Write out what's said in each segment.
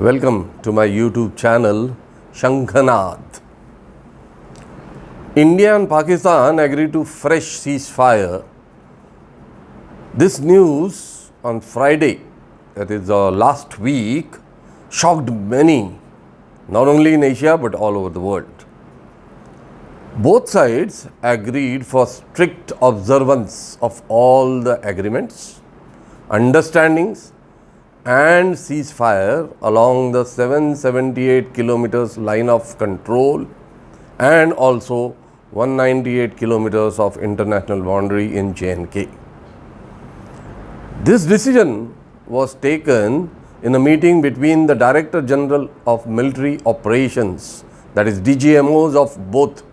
Welcome to my YouTube channel, Shankhanath. India and Pakistan agreed to fresh ceasefire. This news on Friday, that is last week, shocked many, not only in Asia but all over the world. Both sides agreed for strict observance of all the agreements, understandings and ceasefire along the 778 kilometers line of control and also 198 kilometers of international boundary in J&K. This decision was taken in a meeting between the Director General of Military Operations, that is DGMOs of both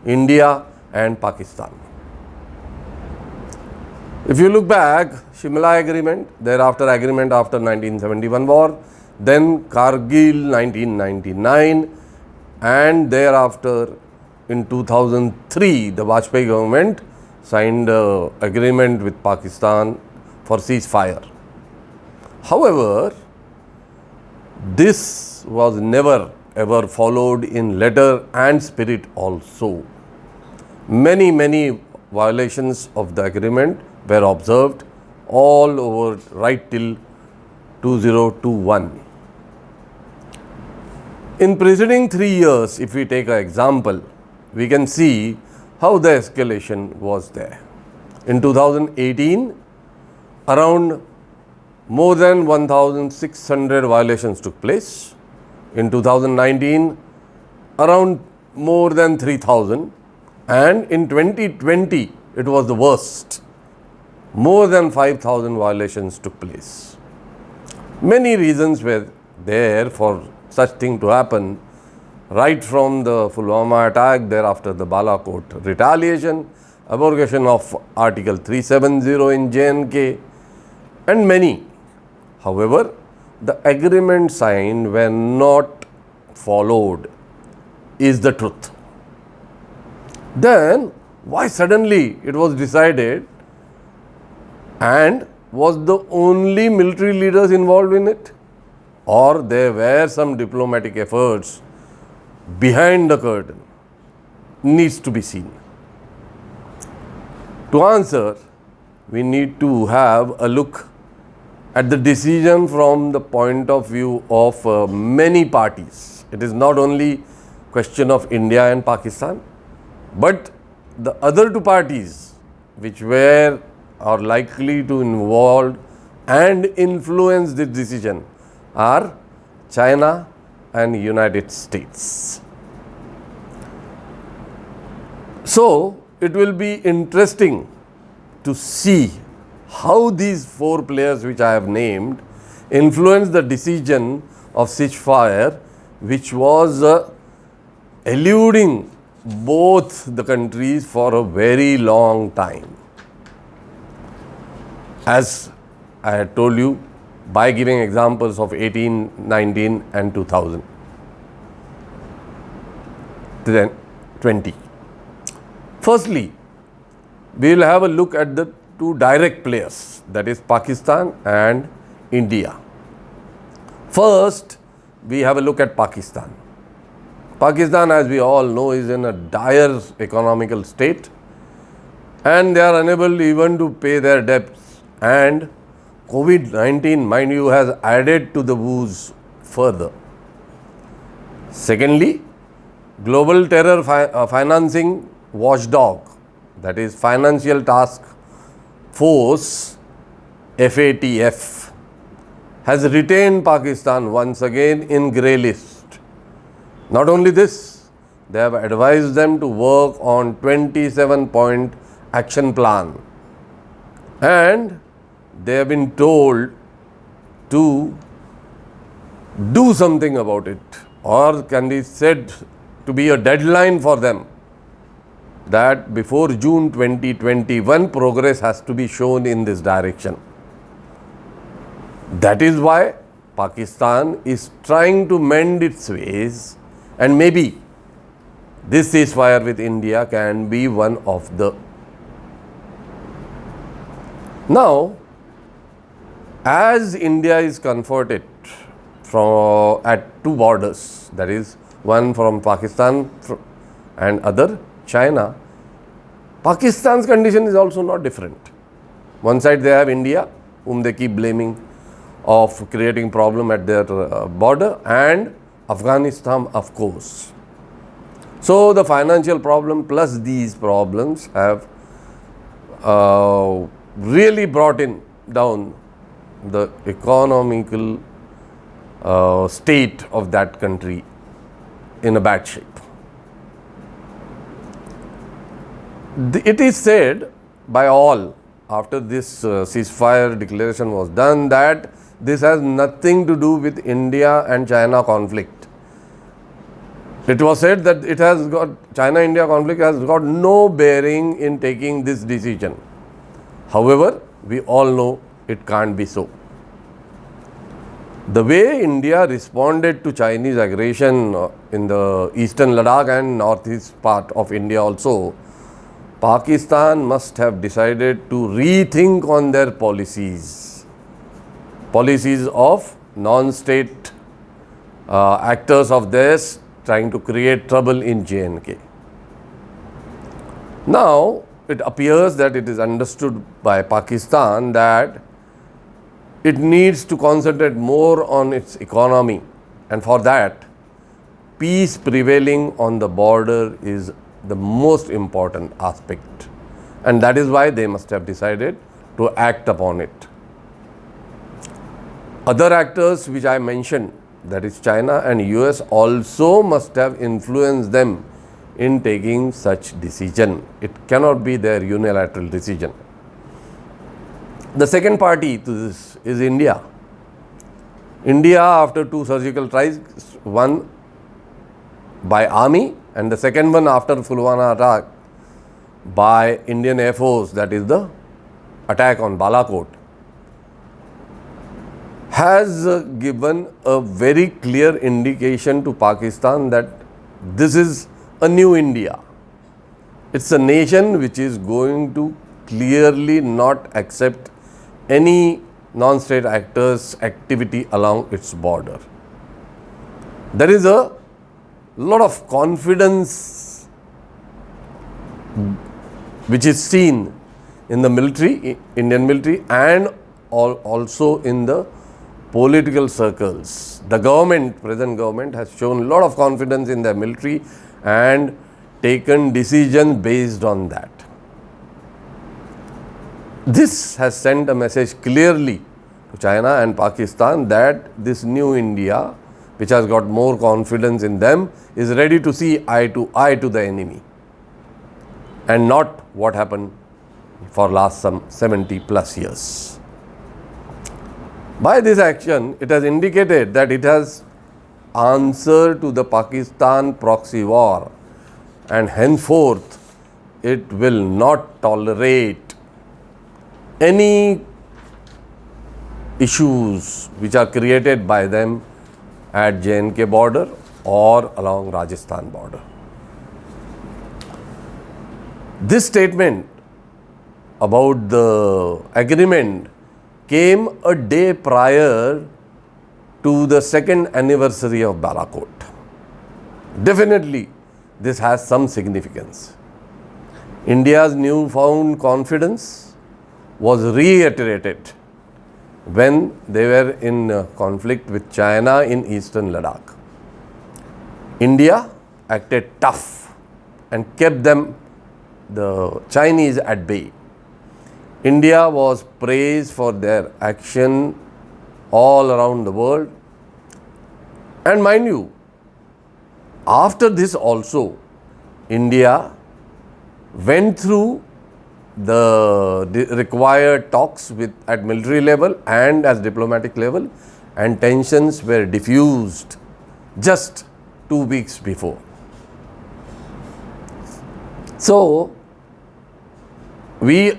India and Pakistan. If you look back, Shimla Agreement, thereafter agreement after 1971 war, then Kargil 1999, and thereafter in 2003 the Vajpayee government signed an agreement with Pakistan for ceasefire. However, this was never ever followed in letter and spirit also. Many violations of the agreement were observed all over right till 2021. In preceding 3 years, if we take an example, we can see how the escalation was there. In 2018, around more than 1,600 violations took place. In 2019, around more than 3,000. And in 2020, it was the worst. More than 5,000 violations took place. Many reasons were there for such thing to happen, right from the Pulwama attack, thereafter the Balakot retaliation, abrogation of Article 370 in J&K, and many. However, the agreement signed were not followed, is the truth. Then, why suddenly it was decided, and was the only military leaders involved in it, or there were some diplomatic efforts behind the curtain, needs to be seen. To answer, we need to have a look at the decision from the point of view of many parties. It is not only question of India and Pakistan, but the other two parties which were or likely to involve and influence this decision are China and United States. So, it will be interesting to see how these four players which I have named influence the decision of ceasefire, which was eluding both the countries for a very long time. As I had told you, by giving examples of 18, 19 and 2000. Then 20. Firstly, we will have a look at the two direct players, that is Pakistan and India. First, we have a look at Pakistan. Pakistan, as we all know, is in a dire economical state and they are unable even to pay their debts. And COVID-19, mind you, has added to the woes further. Secondly, Global Terror Financing Watchdog, that is Financial Task Force, FATF, has retained Pakistan once again in grey list. Not only this, they have advised them to work on 27-point action plan, and they have been told to do something about it, or can be said to be a deadline for them, that before June 2021 progress has to be shown in this direction. That is why Pakistan is trying to mend its ways, and maybe this ceasefire with India can be one of the. Now, as India is comforted at two borders, that is one from Pakistan and other China. Pakistan's condition is also not different. One side they have India, whom they keep blaming of creating problem at their border, and Afghanistan, of course. So the financial problem plus these problems have really brought down the economical state of that country in a bad shape. It is said by all after this ceasefire declaration was done that this has nothing to do with India and China conflict. It was said that it has got China-India conflict has got no bearing in taking this decision. However, we all know it can't be so. The way India responded to Chinese aggression in the eastern Ladakh and northeast part of India also, Pakistan must have decided to rethink on their policies of non-state actors of theirs trying to create trouble in J&K. Now, it appears that it is understood by Pakistan that it needs to concentrate more on its economy, and for that, peace prevailing on the border is the most important aspect, and that is why they must have decided to act upon it. Other actors which I mentioned, that is China and US, also must have influenced them in taking such decision. It cannot be their unilateral decision. The second party to this is India. India, after two surgical strikes, one by army and the second one after Pulwama attack by Indian Air Force, that is the attack on Balakot, has given a very clear indication to Pakistan that this is a new India. It's a nation which is going to clearly not accept any non-state actors' activity along its border. There is a lot of confidence which is seen in the military, Indian military, and also in the political circles. The government, present government, has shown a lot of confidence in their military and taken decisions based on that. This has sent a message clearly to China and Pakistan that this new India, which has got more confidence in them, is ready to see eye to the enemy, and not what happened for last some 70 plus years. By this action, it has indicated that it has answered to the Pakistan proxy war, and henceforth it will not tolerate any issues which are created by them at J&K border or along Rajasthan border. This statement about the agreement came a day prior to the second anniversary of Balakot. Definitely, this has some significance. India's newfound confidence was reiterated when they were in conflict with China in eastern Ladakh. India acted tough and kept the Chinese at bay. India was praised for their action all around the world. And mind you, after this also, India went through the required talks at military level and as diplomatic level, and tensions were diffused just 2 weeks before. So, we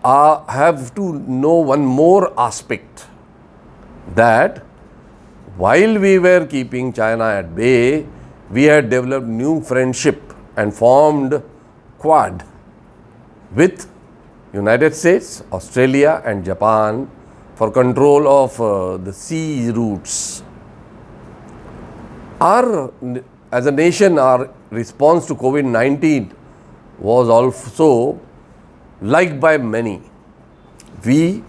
have to know one more aspect, that while we were keeping China at bay, we had developed new friendship and formed Quad with United States, Australia and Japan for control of the sea routes. As a nation, our response to COVID-19 was also liked by many. We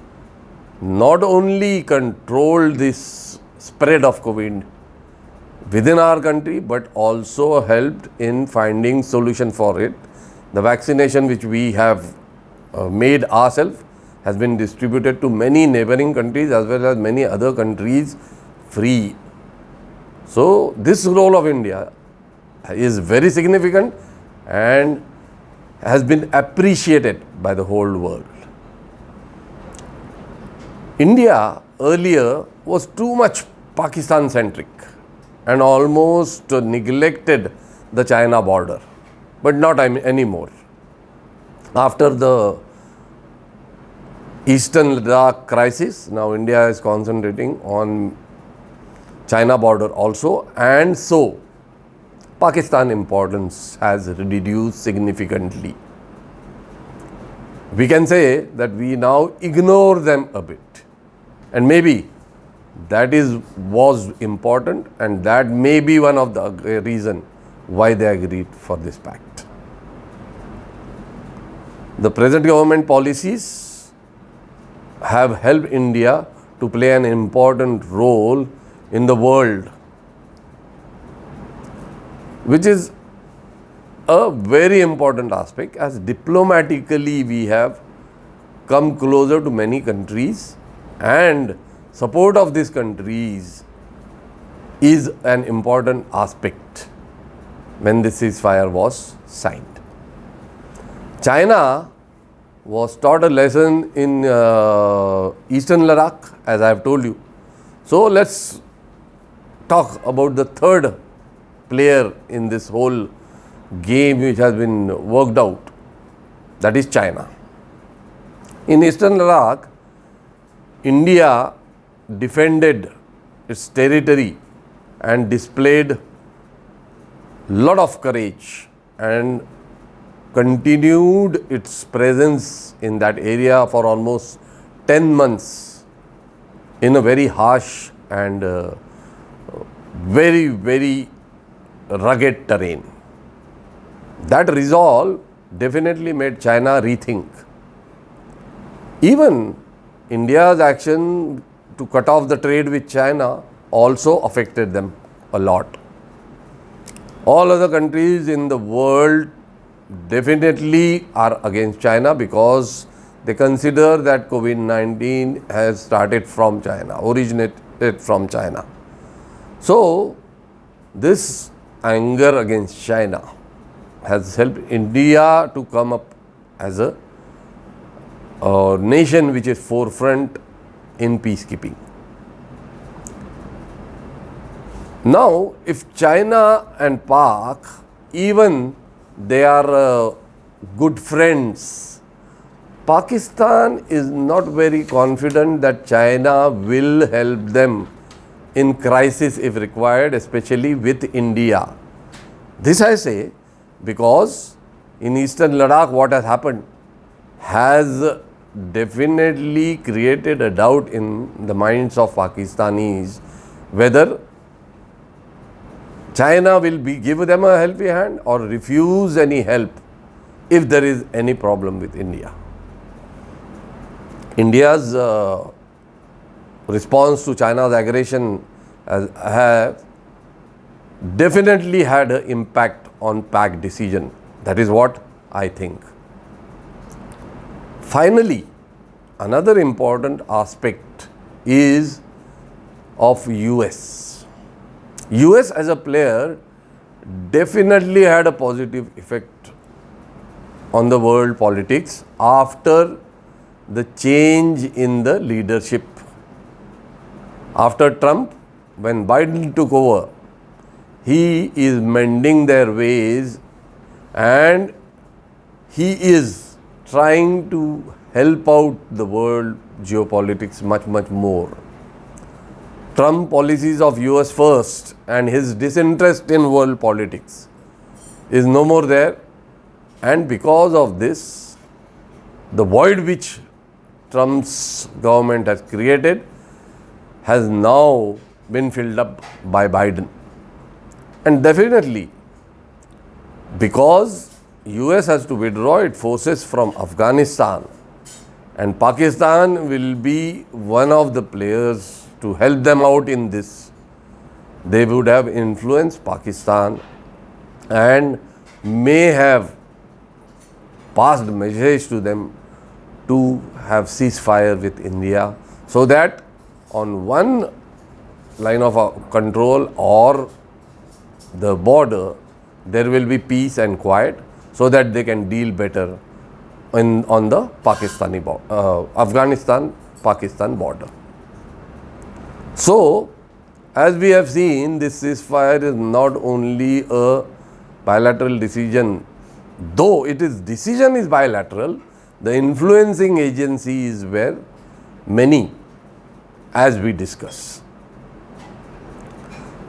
not only controlled this spread of COVID within our country, but also helped in finding solution for it. The vaccination which we have made ourselves has been distributed to many neighboring countries as well as many other countries free. So this role of India is very significant and has been appreciated by the whole world. India earlier was too much Pakistan centric and almost neglected the China border, but not anymore. After the Eastern Ladakh crisis, now India is concentrating on China border also, and so Pakistan importance has reduced significantly. We can say that we now ignore them a bit, and maybe that was important, and that may be one of the reason why they agreed for this pact. The present government policies have helped India to play an important role in the world, which is a very important aspect, as diplomatically we have come closer to many countries, and support of these countries is an important aspect when this ceasefire was signed. China was taught a lesson in Eastern Ladakh, as I have told you. So let's talk about the third player in this whole game which has been worked out, that is China. In Eastern Ladakh, India defended its territory and displayed lot of courage and continued its presence in that area for almost 10 months in a very harsh and very, very rugged terrain. That resolve definitely made China rethink. Even India's action to cut off the trade with China also affected them a lot. All other countries in the world definitely are against China because they consider that COVID-19 has started from China, originated from China. So this anger against China has helped India to come up as a nation which is forefront in peacekeeping. Now, if China and Pak, even they are good friends, Pakistan is not very confident that China will help them in crisis if required, especially with India. This I say because in Eastern Ladakh what has happened has definitely created a doubt in the minds of Pakistanis whether China will give them a helping hand or refuse any help if there is any problem with India. India's response to China's aggression have definitely had an impact on PAC decision. That is what I think. Finally, another important aspect is of US. US as a player definitely had a positive effect on the world politics after the change in the leadership. After Trump, when Biden took over, he is mending their ways and he is trying to help out the world geopolitics much more. Trump policies of US first and his disinterest in world politics is no more there, and because of this, the void which Trump's government has created has now been filled up by Biden. And definitely, because US has to withdraw its forces from Afghanistan, and Pakistan will be one of the players to help them out in this, they would have influenced Pakistan and may have passed message to them to have ceasefire with India, so that on one line of control or the border there will be peace and quiet, so that they can deal better on the Afghanistan-Pakistan border. So, as we have seen, this ceasefire is not only a bilateral decision, though decision is bilateral, the influencing agencies were many, as we discuss.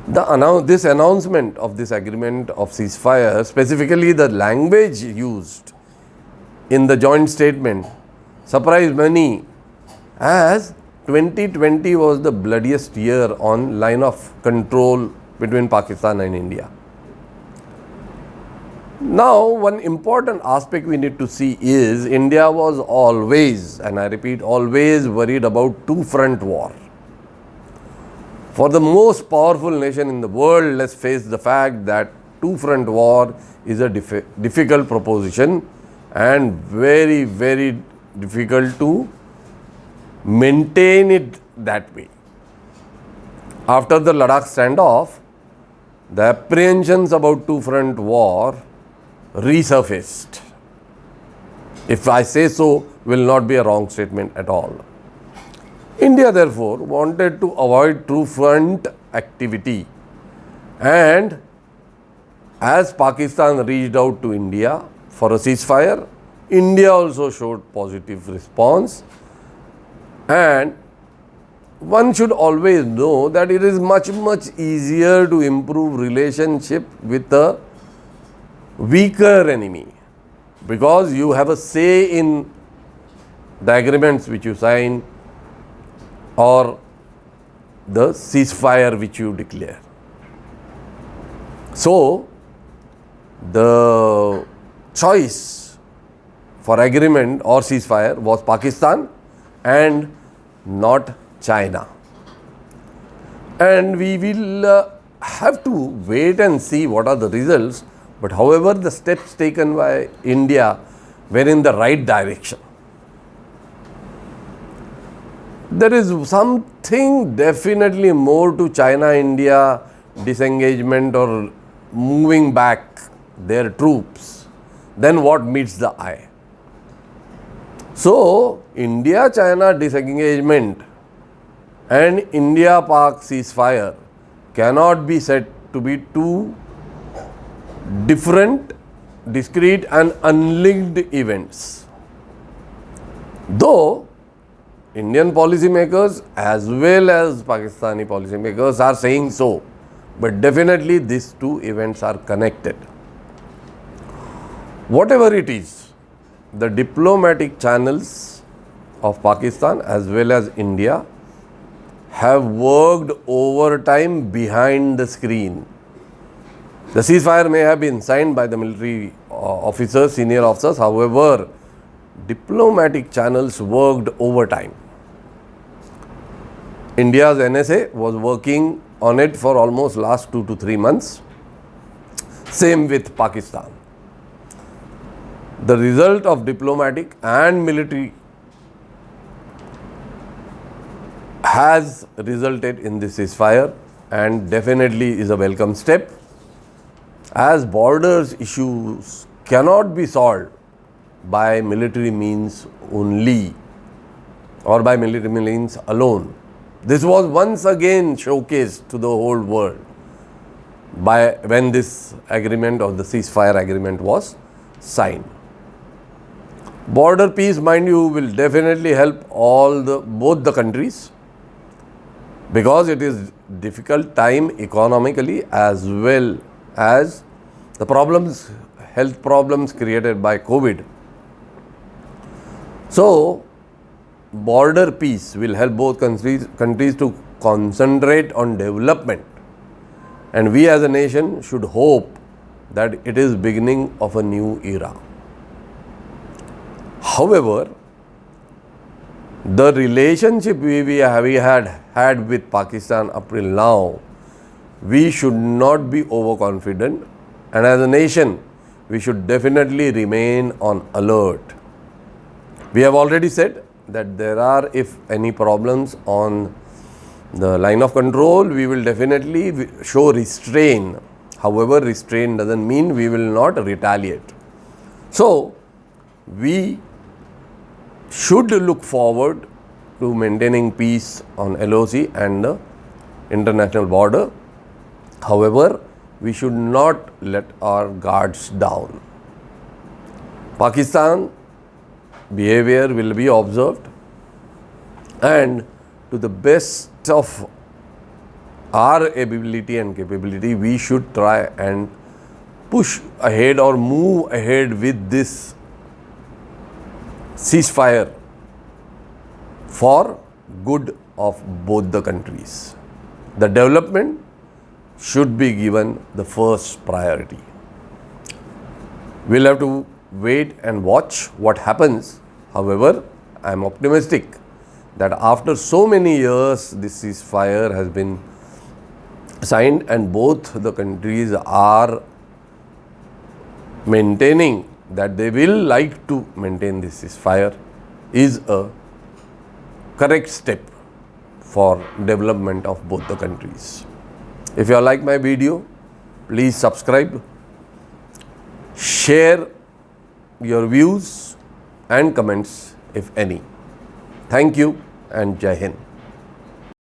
This announcement of this agreement of ceasefire, specifically the language used in the joint statement, surprised many, as 2020 was the bloodiest year on line of control between Pakistan and India. Now, one important aspect we need to see is India was always, and I repeat, always worried about two-front war. For the most powerful nation in the world, let's face the fact that two-front war is a difficult proposition and very, very difficult to maintain it that way. After the Ladakh standoff, the apprehensions about two-front war resurfaced. If I say so, will not be a wrong statement at all. India therefore wanted to avoid two-front activity, and as Pakistan reached out to India for a ceasefire, India also showed positive response. And one should always know that it is much easier to improve relationship with a weaker enemy, because you have a say in the agreements which you sign or the ceasefire which you declare. So, the choice for agreement or ceasefire was Pakistan and not China. And we will have to wait and see what are the results. But however, the steps taken by India were in the right direction. There is something definitely more to China-India disengagement or moving back their troops than what meets the eye. So, India-China disengagement and India-Pak ceasefire cannot be said to be two different, discrete and unlinked events. Though Indian policymakers as well as Pakistani policymakers are saying so, but definitely these two events are connected. Whatever it is, the diplomatic channels of Pakistan as well as India have worked overtime behind the screen. The ceasefire may have been signed by the military officers, senior officers, however, diplomatic channels worked overtime. India's NSA was working on it for almost last 2 to 3 months. Same with Pakistan. The result of diplomatic and military has resulted in this ceasefire and definitely is a welcome step, as borders issues cannot be solved by military means only or by military means alone. This was once again showcased to the whole world when this agreement or the ceasefire agreement was signed. Border peace, mind you, will definitely help both the countries, because it is difficult time economically as well as the health problems created by COVID. So, border peace will help both countries to concentrate on development, and we as a nation should hope that it is beginning of a new era. However, the relationship we had with Pakistan up till now, we should not be overconfident, and as a nation, we should definitely remain on alert. We have already said that there are, if any problems on the line of control, we will definitely show restraint. However, restraint doesn't mean we will not retaliate. So, we should look forward to maintaining peace on LOC and the international border. However, we should not let our guards down. Pakistan behavior will be observed, and to the best of our ability and capability, we should try and push ahead or move ahead with this ceasefire for good of both the countries. The development should be given the first priority. We'll have to wait and watch what happens. However, I am optimistic that after so many years, this ceasefire has been signed and both the countries are maintaining that they will like to maintain this ceasefire, is a correct step for development of both the countries. If you like my video, please subscribe, share your views and comments if any. Thank you and Jai Hind.